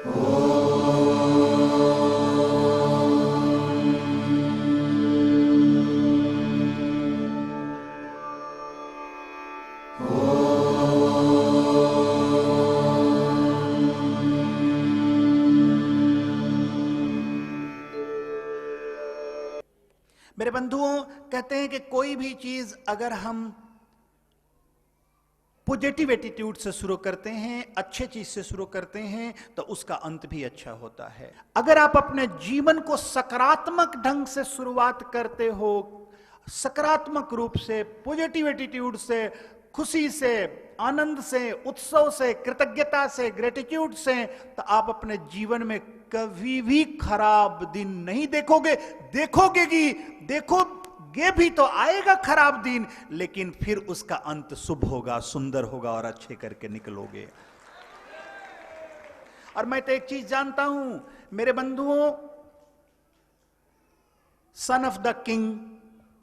मेरे बंधुओं, कहते हैं कि कोई भी चीज अगर हम पॉजिटिव एटीट्यूड से शुरू करते हैं, अच्छे चीज से शुरू करते हैं, तो उसका अंत भी अच्छा होता है। अगर आप अपने जीवन को सकारात्मक ढंग से शुरुआत करते हो, सकारात्मक रूप से, पॉजिटिव एटीट्यूड से, खुशी से, आनंद से, उत्सव से, कृतज्ञता से, ग्रेटिट्यूड से, तो आप अपने जीवन में कभी भी खराब दिन नहीं देखोगे। देखोगे भी तो आएगा खराब दिन, लेकिन फिर उसका अंत शुभ होगा, सुंदर होगा और अच्छे करके निकलोगे। और मैं तो एक चीज जानता हूं मेरे बंधुओं, son of the king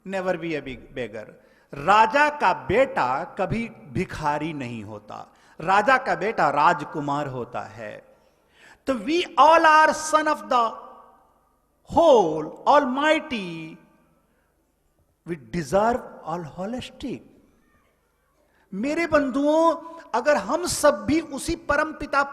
never be a beggar. राजा का बेटा कभी भिखारी नहीं होता, राजा का बेटा राजकुमार होता है। तो we all are son of the whole almighty, we deserve all holistic. मेरे बंधुओं, अगर हम सब भी उसी परम पिता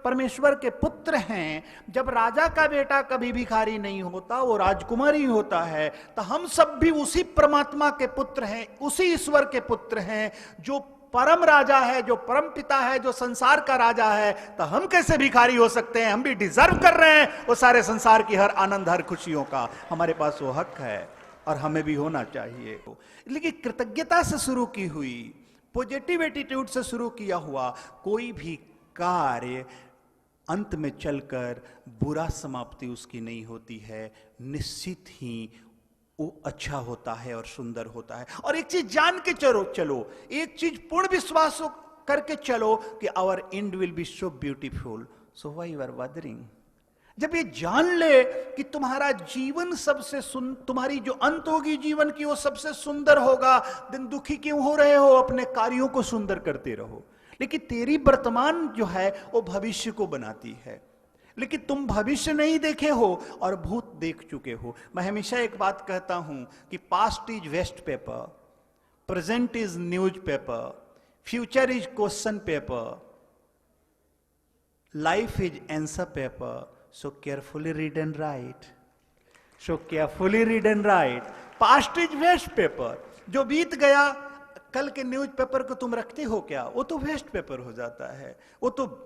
परमेश्वर के पुत्र हैं, जब राजा का बेटा कभी भिखारी नहीं होता, वो राजकुमार ही होता है, तो हम सब भी उसी परमात्मा के पुत्र हैं, उसी ईश्वर के पुत्र हैं, जो परम राजा है, जो परम पिता है, जो संसार का राजा है। तो हम कैसे भिखारी हो सकते हैं? हम भी डिजर्व कर रहे हैं वो सारे संसार की हर आनंद, हर खुशियों का। हमारे पास वो हक है और हमें भी होना चाहिए। लेकिन कृतज्ञता से शुरू की हुई, पॉजिटिव एटीट्यूड से शुरू किया हुआ कोई भी कार्य अंत में चलकर बुरा समाप्ति उसकी नहीं होती है, निश्चित ही वो अच्छा होता है और सुंदर होता है। और एक चीज जान के चलो, एक चीज पूर्ण विश्वास करके चलो कि our end will be so beautiful, so why you are bothering. जब ये जान ले कि तुम्हारा जीवन सबसे तुम्हारी जो अंत होगी जीवन की वो सबसे सुंदर होगा, दिन दुखी क्यों हो रहे हो? अपने कार्यों को सुंदर करते रहो। लेकिन तेरी वर्तमान जो है वो भविष्य को बनाती है, लेकिन तुम भविष्य नहीं देखे हो और भूत देख चुके हो। मैं हमेशा एक बात कहता हूं कि past is waste paper, present is news paper, future is question paper, life is answer paper, so carefully read and write, so carefully read and write. Past is waste paper, जो बीत गया, कल के न्यूज पेपर को तुम रखते हो क्या? वो तो वेस्ट पेपर हो जाता है, वो तो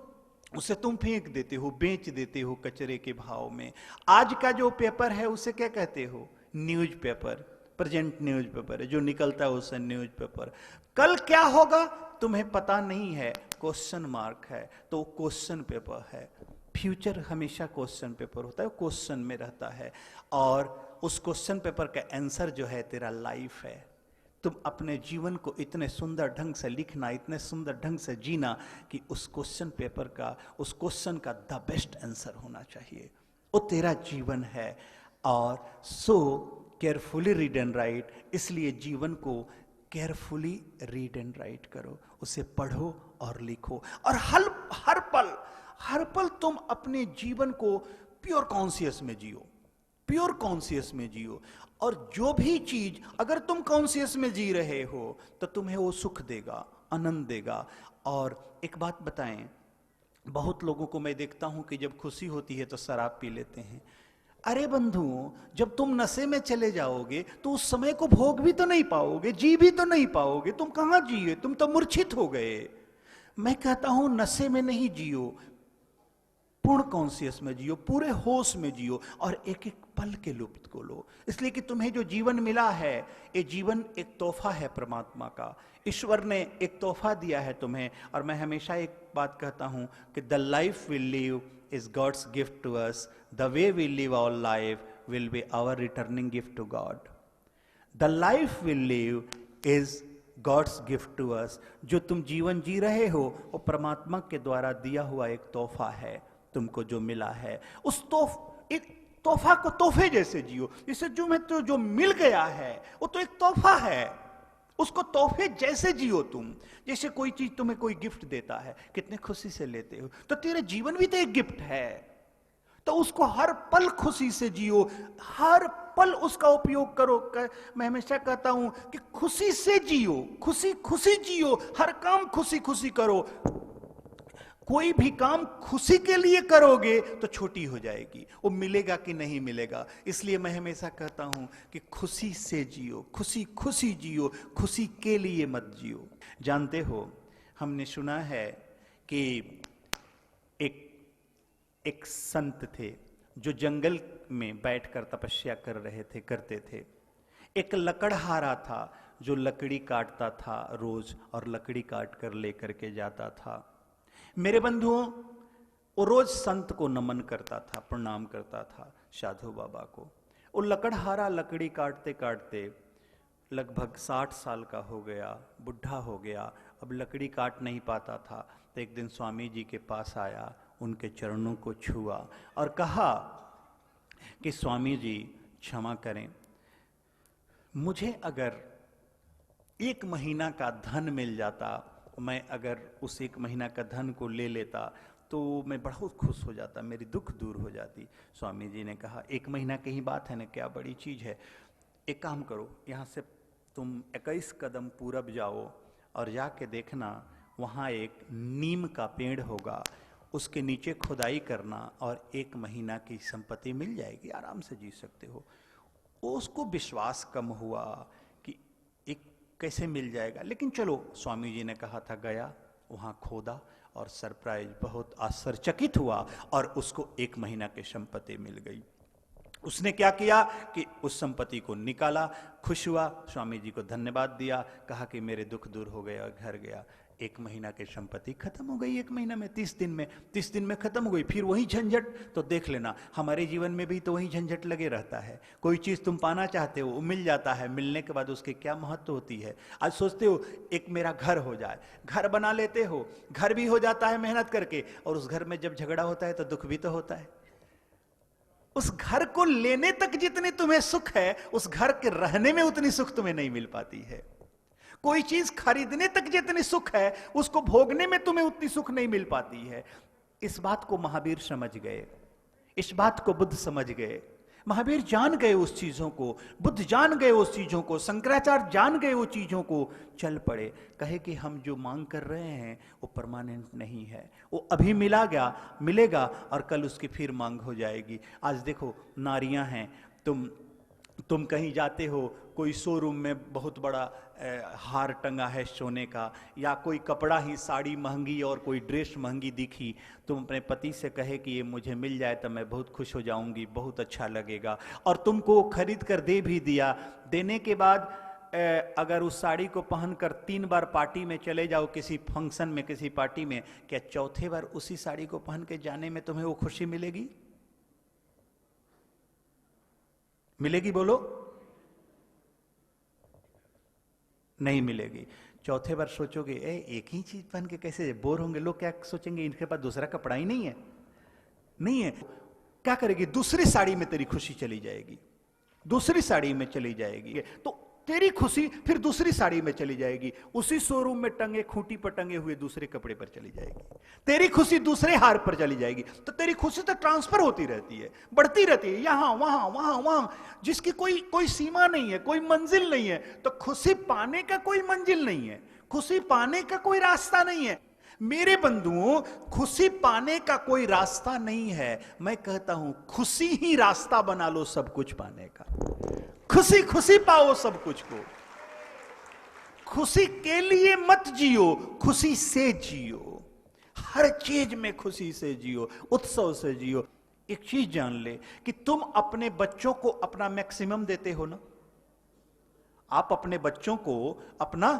उसे तुम फेंक देते हो, बेच देते हो कचरे के भाव में। आज का जो पेपर है उसे क्या कहते हो? News paper, present news paper है, जो निकलता है उसे न्यूज पेपर। कल क्या होगा तुम्हें पता नहीं है, क्वेश्चन मार्क है, तो क्वेश्चन पेपर है। फ्यूचर हमेशा क्वेश्चन पेपर होता है, क्वेश्चन में रहता है, और उस क्वेश्चन पेपर का आंसर जो है तेरा लाइफ है। तुम अपने जीवन को इतने सुंदर ढंग से लिखना, इतने सुंदर ढंग से जीना कि उस क्वेश्चन पेपर का, उस क्वेश्चन का द बेस्ट आंसर होना चाहिए। वो तेरा जीवन है। और सो केयरफुली रीड एंड राइट, इसलिए जीवन को केयरफुली रीड एंड राइट करो, उसे पढ़ो और लिखो। और हर पल तुम अपने जीवन को प्योर कॉन्शियस में जियो, प्योर कॉन्शियस में जियो। और जो भी चीज अगर तुम कॉन्शियस में जी रहे हो तो तुम्हें वो सुख देगा, आनंद देगा। और एक बात बताएं, बहुत लोगों को मैं देखता हूं कि जब खुशी होती है तो शराब पी लेते हैं। अरे बंधुओं, जब तुम नशे में चले जाओगे तो उस समय को भोग भी तो नहीं पाओगे, जी भी तो नहीं पाओगे। तुम कहां जिए? तुम तो मूर्छित हो गए। मैं कहता हूं नशे में नहीं जियो, पूर्ण कॉन्शियस में जियो, पूरे होश में जियो, और एक एक पल के लुत्फ को लो। इसलिए कि तुम्हें जो जीवन मिला है, ये जीवन एक तोहफा है परमात्मा का। ईश्वर ने एक तोहफा दिया है तुम्हें। और मैं हमेशा एक बात कहता हूं कि the life we live is God's gift to us, the way we live our life will be our returning gift to God. The life we live is God's gift to us. जो तुम जीवन जी रहे हो वो परमात्मा के द्वारा दिया हुआ एक तोहफा है, तुमको जो मिला है। उस एक तोहफा को तोहफे जैसे जियो। जैसे जो मिल गया है वो तो एक तोहफा है, उसको तोहफे जैसे जियो तुम। जैसे कोई चीज तुम्हें कोई गिफ्ट देता है, कितने खुशी से लेते हो, तो तेरा जीवन भी तो एक गिफ्ट है, तो उसको हर पल खुशी से जियो, हर पल उसका उपयोग करो। मैं हमेशा कहता हूं कि खुशी से जियो, खुशी खुशी जियो, हर काम खुशी खुशी करो। कोई भी काम खुशी के लिए करोगे तो छोटी हो जाएगी, वो मिलेगा कि नहीं मिलेगा। इसलिए मैं हमेशा कहता हूं कि खुशी से जियो, खुशी खुशी जियो, खुशी के लिए मत जियो। जानते हो, हमने सुना है कि एक संत थे जो जंगल में बैठकर तपस्या करते थे। एक लकड़हारा था जो लकड़ी काटता था रोज, और लकड़ी काट कर लेकर के जाता था। मेरे बंधुओं, वो रोज संत को नमन करता था, प्रणाम करता था, साधु बाबा को। वो लकड़हारा लकड़ी काटते काटते लगभग 60 साल का हो गया, बुढ़ा हो गया, अब लकड़ी काट नहीं पाता था। तो एक दिन स्वामी जी के पास आया, उनके चरणों को छुआ और कहा कि स्वामी जी क्षमा करें, मुझे अगर 1 महीना का धन मिल जाता, मैं अगर उस 1 महीना का धन को ले लेता तो मैं बहुत खुश हो जाता, मेरी दुख दूर हो जाती। स्वामी जी ने कहा, 1 महीना की ही बात है ना, क्या बड़ी चीज है। एक काम करो, यहाँ से तुम 21 कदम पूरब जाओ और जाके देखना, वहाँ एक नीम का पेड़ होगा, उसके नीचे खुदाई करना और 1 महीना की संपत्ति मिल जाएगी, आराम से जी सकते हो। उसको विश्वास कम हुआ कि एक कैसे मिल जाएगा, लेकिन चलो, स्वामी जी ने कहा था, गया वहां खोदा और सरप्राइज, बहुत आश्चर्यचकित हुआ और उसको 1 महीना की संपत्ति मिल गई। उसने क्या किया कि उस संपत्ति को निकाला, खुश हुआ, स्वामी जी को धन्यवाद दिया, कहा कि मेरे दुख दूर हो गए, और घर गया। 1 महीना की संपत्ति खत्म हो गई 1 महीना में, 30 दिन में खत्म हो गई। फिर वही झंझट। तो देख लेना, हमारे जीवन में भी तो वही झंझट लगे रहता है। कोई चीज तुम पाना चाहते हो, वो मिल जाता है, मिलने के बाद उसके क्या महत्व होती है। आज सोचते हो एक मेरा घर हो जाए, घर बना लेते हो, घर भी हो जाता है मेहनत करके, और उस घर में जब झगड़ा होता है तो दुख भी तो होता है। उस घर को लेने तक जितनी तुम्हें सुख है, उस घर के रहने में उतनी सुख तुम्हें नहीं मिल पाती है। कोई चीज खरीदने तक जितनी सुख है, उसको भोगने में तुम्हें उतनी सुख नहीं मिल पाती है। इस बात को महावीर समझ गए, इस बात को बुद्ध समझ गए। महावीर जान गए उस चीजों को, बुद्ध जान गए उस चीजों को, शंकराचार्य जान गए वो चीजों को, चल पड़े। कहे कि हम जो मांग कर रहे हैं वो परमानेंट नहीं है, वो अभी मिलेगा और कल उसकी फिर मांग हो जाएगी। आज देखो, नारियां हैं, तुम कहीं जाते हो, कोई शोरूम में बहुत बड़ा हार टंगा है सोने का, या कोई कपड़ा ही, साड़ी महंगी और कोई ड्रेस महंगी दिखी, तुम अपने पति से कहे कि ये मुझे मिल जाए तो मैं बहुत खुश हो जाऊंगी, बहुत अच्छा लगेगा, और तुमको खरीद कर दे भी दिया। देने के बाद अगर उस साड़ी को पहनकर 3 बार पार्टी में चले जाओ, किसी फंक्शन में, किसी पार्टी में, क्या चौथे बार उसी साड़ी को पहन के जाने में तुम्हें वो खुशी मिलेगी? मिलेगी? बोलो। नहीं मिलेगी। चौथे बार सोचोगे, एक ही चीज पहन के कैसे, बोर होंगे लोग, क्या सोचेंगे इनके पास दूसरा कपड़ा ही नहीं है। क्या करेगी? दूसरी साड़ी में तेरी खुशी चली जाएगी, दूसरी साड़ी में चली जाएगी, तो तेरी खुशी फिर दूसरी साड़ी में चली जाएगी, उसी शोरूम में टंगे, खूंटी पर टंगे हुए दूसरे कपड़े पर चली जाएगी, तेरी खुशी दूसरे हार पर चली जाएगी। तो तेरी खुशी तो ट्रांसफर होती रहती है, बढ़ती रहती है, यहां वहां, जिसकी कोई सीमा नहीं है, कोई मंजिल नहीं है। तो खुशी पाने का कोई मंजिल नहीं है, खुशी पाने का कोई रास्ता नहीं है। मेरे बंधुओं, खुशी पाने का कोई रास्ता नहीं है। मैं कहता हूं, खुशी ही रास्ता बना लो सब कुछ पाने का। खुशी खुशी पाओ सब कुछ को। खुशी के लिए मत जियो, खुशी से जियो। हर चीज में खुशी से जियो, उत्सव से जियो। एक चीज जान ले कि तुम अपने बच्चों को अपना मैक्सिमम देते हो ना, आप अपने बच्चों को अपना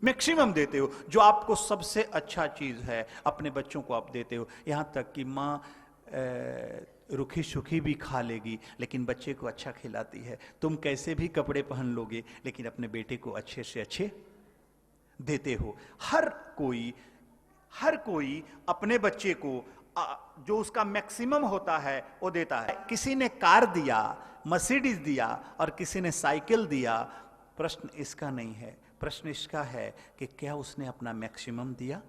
मैक्सिमम देते हो। जो आपको सबसे अच्छा चीज है, अपने बच्चों को आप देते हो। यहां तक कि मां रुखी सुखी भी खा लेगी, लेकिन बच्चे को अच्छा खिलाती है। तुम कैसे भी कपड़े पहन लोगे, लेकिन अपने बेटे को अच्छे से अच्छे देते हो। हर कोई अपने बच्चे को जो उसका मैक्सिमम होता है वो देता है। किसी ने कार दिया, मर्सिडीज दिया, और किसी ने साइकिल दिया, प्रश्न इसका नहीं है, प्रश्न इसका है कि क्या उसने अपना मैक्सिमम दिया,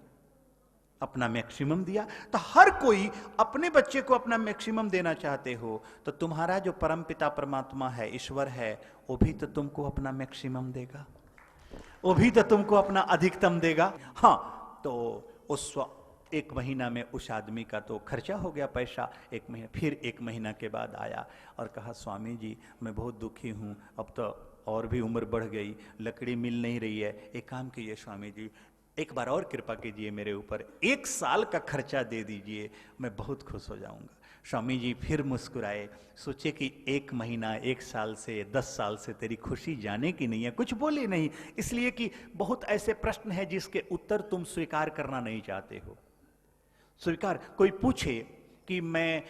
अपना मैक्सिमम दिया। तो हर कोई अपने बच्चे को अपना मैक्सिमम देना चाहते हो, तो तुम्हारा जो परम पिता परमात्मा है, ईश्वर है, वो भी तो तुमको अपना मैक्सिमम देगा, वो भी तो तुमको अपना अधिकतम देगा। हाँ, तो उस 1 महीना में उस आदमी का तो खर्चा हो गया पैसा। 1 महीना, फिर 1 महीना के बाद आया और कहा स्वामी जी मैं बहुत दुखी हूँ, अब तो और भी उम्र बढ़ गई, लकड़ी मिल नहीं रही है, एक काम कीजिए स्वामी जी, एक बार और कृपा कीजिए मेरे ऊपर, 1 साल का खर्चा दे दीजिए, मैं बहुत खुश हो जाऊंगा। स्वामी जी फिर मुस्कुराए, सोचे कि 1 महीना 1 साल से 10 साल से तेरी खुशी जाने की नहीं है, कुछ बोले नहीं, इसलिए कि बहुत ऐसे प्रश्न हैं जिसके उत्तर तुम स्वीकार करना नहीं चाहते हो। स्वीकार, कोई पूछे कि मैं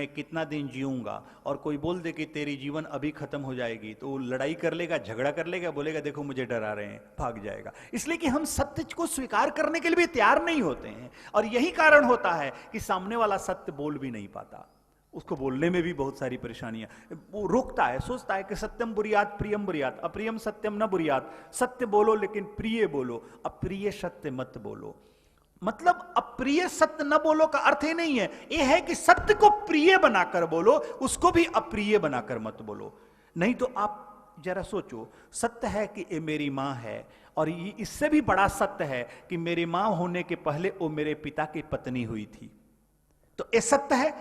कितना दिन जीऊंगा, और कोई बोल दे कि तेरी जीवन अभी खत्म हो जाएगी, तो वो लड़ाई कर लेगा, झगड़ा कर लेगा, बोलेगा देखो मुझे डरा रहे हैं, भाग जाएगा। इसलिए कि हम सत्य को स्वीकार करने के लिए भी तैयार नहीं होते हैं, और यही कारण होता है कि सामने वाला सत्य बोल भी नहीं पाता, उसको बोलने में भी बहुत सारी परेशानियां, वो रोकता है, सोचता है कि सत्यम बुरियात प्रियम बुरियात, अप्रियम सत्यम न बुरियात, सत्य बोलो लेकिन प्रिय बोलो, अप्रिय सत्य मत बोलो। मतलब अप्रिय सत्य न बोलो का अर्थ ही नहीं है, यह है कि सत्य को प्रिय बनाकर बोलो, उसको भी अप्रिय बनाकर मत बोलो। नहीं तो आप जरा सोचो, सत्य है कि ये मेरी मां है, और ये इससे भी बड़ा सत्य है कि मेरी मां होने के पहले वो मेरे पिता की पत्नी हुई थी, तो ये सत्य है।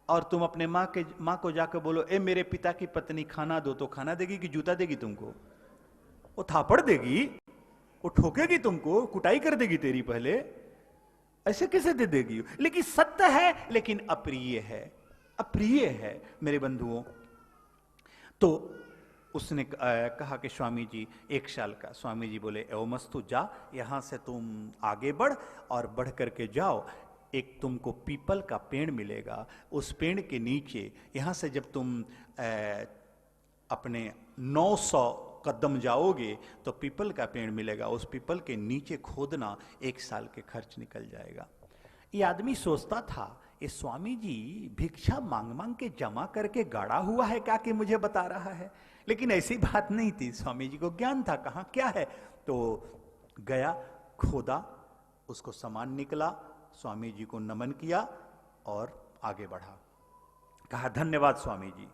और तुम अपने मां को जाकर बोलो ए मेरे पिता की पत्नी खाना दो, तो खाना देगी कि जूता देगी तुमको? वो थापड़ देगी, वो ठोकेगी तुमको, कुटाई कर देगी तेरी पहले, ऐसे कैसे दे देगी? लेकिन सत्य है, लेकिन अप्रिय है, अप्रिय है मेरे बंधुओं। तो उसने कहा कि स्वामी जी 1 साल का। स्वामी जी बोले एवमस्तु, जा यहां से तुम आगे बढ़, और बढ़ करके जाओ, एक तुमको पीपल का पेड़ मिलेगा, उस पेड़ के नीचे, यहां से जब तुम अपने 900 कदम जाओगे तो पीपल का पेड़ मिलेगा, उस पीपल के नीचे खोदना, 1 साल के खर्च निकल जाएगा। ये आदमी सोचता था ये स्वामी जी भिक्षा मांग मांग के जमा करके गाड़ा हुआ है क्या कि मुझे बता रहा है, लेकिन ऐसी बात नहीं थी, स्वामी जी को ज्ञान था कहां क्या है। तो गया, खोदा, उसको सामान निकला, स्वामी जी को नमन किया और आगे बढ़ा, कहा धन्यवाद स्वामी जी।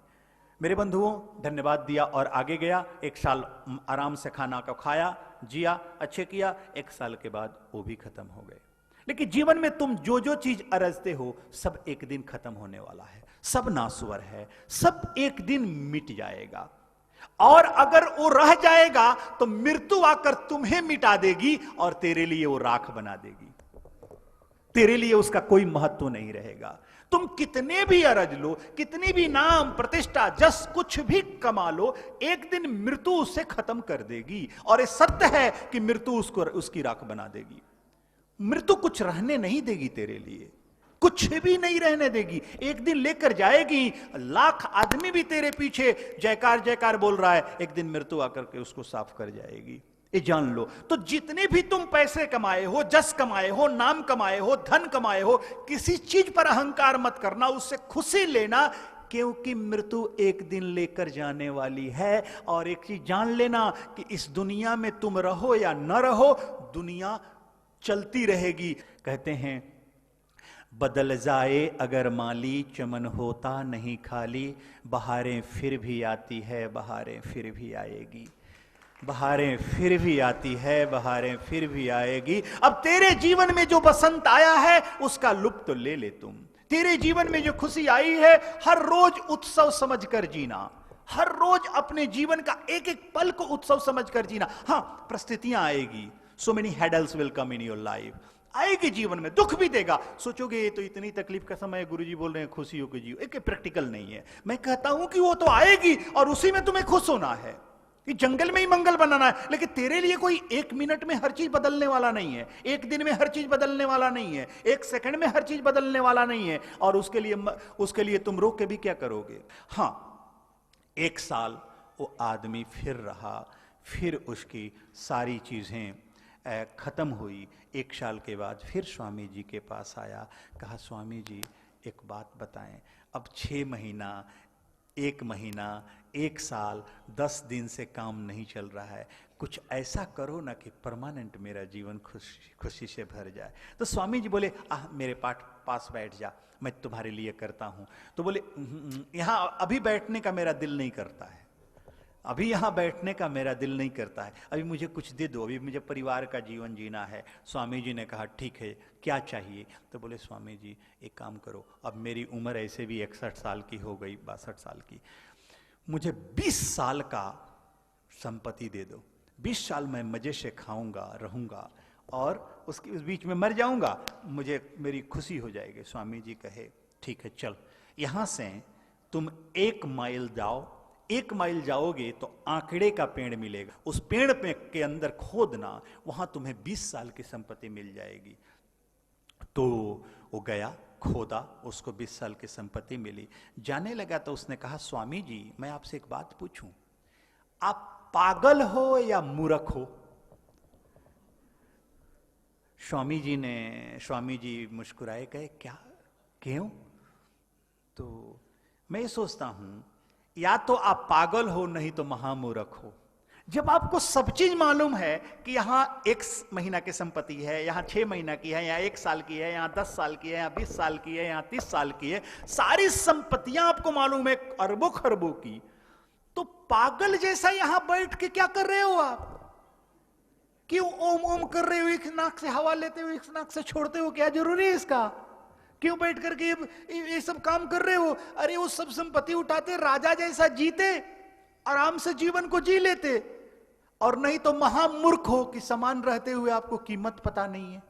मेरे बंधुओं धन्यवाद दिया और आगे गया। 1 साल आराम से खाना का खाया, जिया, अच्छे किया। 1 साल के बाद वो भी खत्म हो गए। लेकिन जीवन में तुम जो जो चीज अरजते हो सब एक दिन खत्म होने वाला है, सब नासवर है, सब एक दिन मिट जाएगा। और अगर वो रह जाएगा तो मृत्यु आकर तुम्हें मिटा देगी और तेरे लिए वो राख बना देगी, तेरे लिए उसका कोई महत्व नहीं रहेगा। तुम कितने भी अरज लो, कितनी भी नाम प्रतिष्ठा जस कुछ भी कमा लो, एक दिन मृत्यु उसे खत्म कर देगी। और ये सत्य है कि मृत्यु उसको उसकी राख बना देगी। मृत्यु कुछ रहने नहीं देगी तेरे लिए, कुछ भी नहीं रहने देगी, एक दिन लेकर जाएगी। लाख आदमी भी तेरे पीछे जयकार जयकार बोल रहा है, एक दिन मृत्यु आकर के उसको साफ कर जाएगी, ये जान लो। तो जितने भी तुम पैसे कमाए हो, जस कमाए हो, नाम कमाए हो, धन कमाए हो, किसी चीज पर अहंकार मत करना, उससे खुशी लेना, क्योंकि मृत्यु एक दिन लेकर जाने वाली है। और एक चीज जान लेना कि इस दुनिया में तुम रहो या न रहो, दुनिया चलती रहेगी। कहते हैं बदल जाए अगर माली, चमन होता नहीं खाली, बहारें फिर भी आती है, बहारें फिर भी आएगी, बहारें फिर भी आती है, बहारें फिर भी आएगी। अब तेरे जीवन में जो बसंत आया है उसका लुत्फ तो ले ले तुम। तेरे जीवन में जो खुशी आई है, हर रोज उत्सव समझकर जीना, हर रोज अपने जीवन का एक एक पल को उत्सव समझकर जीना। हाँ, परिस्थितियां आएगी, so many hurdles will come in your life, आएगी जीवन में, दुख भी देगा। सोचोगे ये तो इतनी तकलीफ का समय है, गुरुजी बोल रहे हैं खुशी होकर जियो, एक प्रैक्टिकल नहीं है। मैं कहता हूं कि वो तो आएगी और उसी में तुम्हें खुश होना है, कि जंगल में ही मंगल बनाना है। लेकिन तेरे लिए कोई 1 मिनट में हर चीज बदलने वाला नहीं है, 1 दिन में हर चीज बदलने वाला नहीं है, 1 सेकंड में हर चीज बदलने वाला नहीं है। और उसके लिए तुम रोक के भी क्या करोगे। हाँ, 1 साल वो आदमी फिर रहा, फिर उसकी सारी चीजें खत्म हुई। 1 साल के बाद फिर स्वामी जी के पास आया, कहा स्वामी जी एक बात बताएं, अब 6 महीना 1 महीना, 1 साल, 10 दिन से काम नहीं चल रहा है, कुछ ऐसा करो ना कि परमानेंट मेरा जीवन खुशी से भर जाए। तो स्वामी जी बोले, मेरे पास बैठ जा, मैं तुम्हारे लिए करता हूं। तो बोले, यहां अभी बैठने का मेरा दिल नहीं करता है, अभी यहां बैठने का मेरा दिल नहीं करता है, अभी मुझे कुछ दे दो, अभी मुझे परिवार का जीवन जीना है। स्वामी जी ने कहा, ठीक है, क्या चाहिए? तो बोले, स्वामी जी एक काम करो, अब मेरी उम्र ऐसे भी 61 साल की हो गई, 62 साल की, मुझे 20 साल का संपत्ति दे दो, 20 साल मैं मजे से खाऊंगा, रहूंगा, और उस बीच में मर जाऊंगा, मुझे मेरी खुशी हो जाएगी। स्वामी जी कहे, ठीक है, चल, यहां से तुम 1 माइल जाओ, 1 माइल जाओगे तो आंकड़े का पेड़ मिलेगा, उस पेड़ पे के अंदर खोदना, वहां तुम्हें 20 साल की संपत्ति मिल जाएगी। तो वो गया, खोदा, उसको 20 साल की संपत्ति मिली। जाने लगा तो उसने कहा, स्वामी जी मैं आपसे एक बात पूछूं, आप पागल हो या मूर्ख हो? स्वामी जी मुस्कुराए, कहे, क्या, क्यों? तो मैं ये सोचता हूं, या तो आप पागल हो, नहीं तो महामूर्ख हो। जब आपको सब चीज मालूम है कि यहां 1 महीना की संपत्ति है, यहां 6 महीना की है, यहां 1 साल की है, यहां 10 साल की है, यहां 20 साल की है, यहां 30 साल की है, सारी संपत्तियां आपको मालूम है, अरबों खरबों की, तो पागल जैसा यहां बैठ के क्या कर रहे हो आप? क्यों ओम ओम कर रहे हो, एक नाक से हवा लेते हो, एक नाक से छोड़ते हो, क्या जरूरी है इसका? क्यों बैठ करके ये सब काम कर रहे हो? अरे वो सब संपत्ति उठाते, राजा जैसा जीते, आराम से जीवन को जी लेते, और नहीं तो महामूर्ख हो कि समान रहते हुए आपको कीमत पता नहीं है।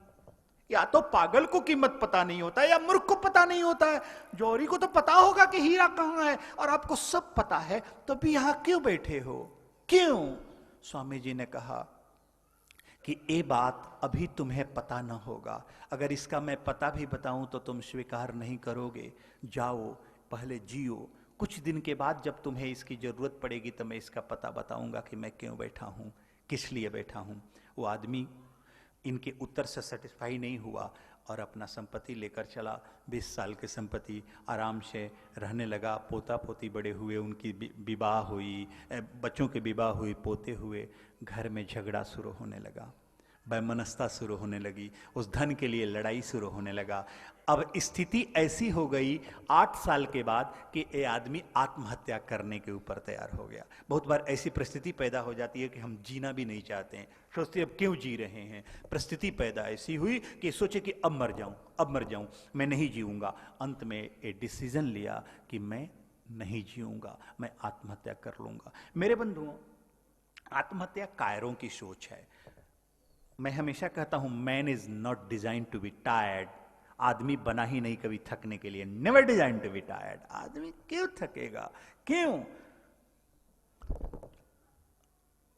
या तो पागल को कीमत पता नहीं होता है, या मूर्ख को पता नहीं होता है। जौहरी को तो पता होगा कि हीरा कहां है, और आपको सब पता है, तो भी यहां क्यों बैठे हो, क्यों? स्वामी जी ने कहा कि ये बात अभी तुम्हें पता ना होगा, अगर इसका मैं पता भी बताऊं तो तुम स्वीकार नहीं करोगे। जाओ, पहले जियो, कुछ दिन के बाद जब तुम्हें इसकी जरूरत पड़ेगी तो मैं इसका पता बताऊंगा कि मैं क्यों बैठा हूं, किस लिए बैठा हूं। वो आदमी इनके उत्तर से सेटिस्फाई नहीं हुआ और अपना संपत्ति लेकर चला। 20 साल की संपत्ति, आराम से रहने लगा। पोता पोती बड़े हुए, उनकी विवाह हुई, बच्चों की विवाह हुई, पोते हुए। घर में झगड़ा शुरू होने लगा, वैमनस्यता शुरू होने लगी, उस धन के लिए लड़ाई शुरू होने लगा। अब स्थिति ऐसी हो गई 8 साल के बाद कि ये आदमी आत्महत्या करने के ऊपर तैयार हो गया। बहुत बार ऐसी परिस्थिति पैदा हो जाती है कि हम जीना भी नहीं चाहते हैं, सोचते अब क्यों जी रहे हैं। परिस्थिति पैदा ऐसी हुई कि सोचे कि अब मर जाऊं, मैं नहीं जीऊंगा। अंत में ये डिसीजन लिया कि मैं नहीं जीऊंगा, मैं आत्महत्या कर लूंगा। मेरे बंधुओं, आत्महत्या कायरों की सोच है। मैं हमेशा कहता हूं, man is not design to be tired. आदमी बना ही नहीं कभी थकने के लिए, never design to be tired. आदमी क्यों थकेगा, क्यों?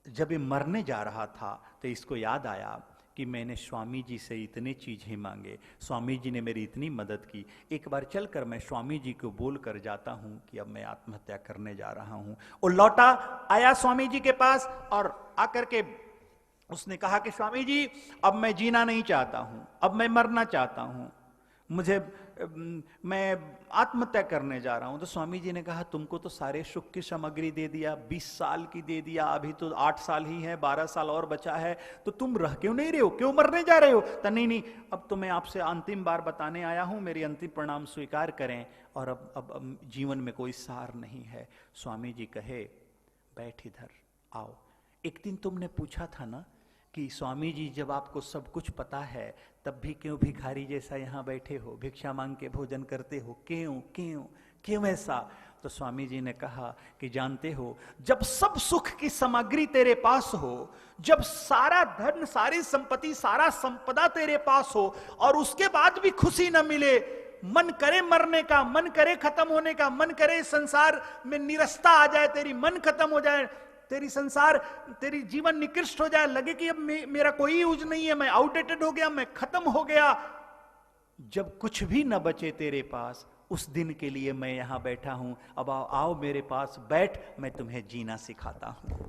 जब ये मरने जा रहा था तो इसको याद आया कि मैंने स्वामी जी से इतने चीजें मांगे, स्वामी जी ने मेरी इतनी मदद की, एक बार चलकर मैं स्वामी जी को बोल कर जाता हूं कि अब मैं आत्महत्या करने जा रहा हूं। वो लौटा आया स्वामी जी के पास और आकर के उसने कहा कि स्वामी जी, अब मैं जीना नहीं चाहता हूं, अब मैं मरना चाहता हूं, मैं आत्महत्या करने जा रहा हूं। तो स्वामी जी ने कहा, तुमको तो सारे सुख की सामग्री दे दिया, 20 साल की दे दिया, अभी तो 8 साल ही है, 12 साल और बचा है, तो तुम रह क्यों नहीं रहे हो, क्यों मरने जा रहे हो? तो नहीं, अब तो मैं आपसे अंतिम बार बताने आया हूं, मेरी अंतिम प्रणाम स्वीकार करें, और अब जीवन में कोई सार नहीं है। स्वामी जी कहे, बैठ इधर आओ। एक दिन तुमने पूछा था ना कि स्वामी जी, जब आपको सब कुछ पता है तब भी क्यों भिखारी जैसा यहां बैठे हो, भिक्षा मांग के भोजन करते हो, क्यों क्यों क्यों ऐसा? तो स्वामी जी ने कहा कि जानते हो, जब सब सुख की सामग्री तेरे पास हो, जब सारा धन, सारी संपत्ति, सारा संपदा तेरे पास हो, और उसके बाद भी खुशी न मिले, मन करे मरने का, मन करे खत्म होने का, मन करे संसार में निरस्ता आ जाए, तेरी मन खत्म हो जाए, तेरी जीवन निकृष्ट हो जाए, लगे कि अब मेरा कोई यूज नहीं है, मैं आउटडेटेड हो गया, मैं खत्म हो गया, जब कुछ भी न बचे तेरे पास, उस दिन के लिए मैं यहां बैठा हूं। अब आओ मेरे पास बैठ, मैं तुम्हें जीना सिखाता हूं।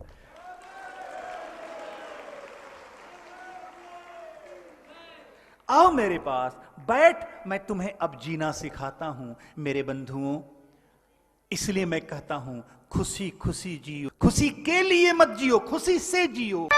आओ मेरे पास बैठ, मैं तुम्हें अब जीना सिखाता हूं। मेरे बंधुओं, इसलिए मैं कहता हूं खुशी खुशी जियो, खुशी के लिए मत जियो, खुशी से जियो।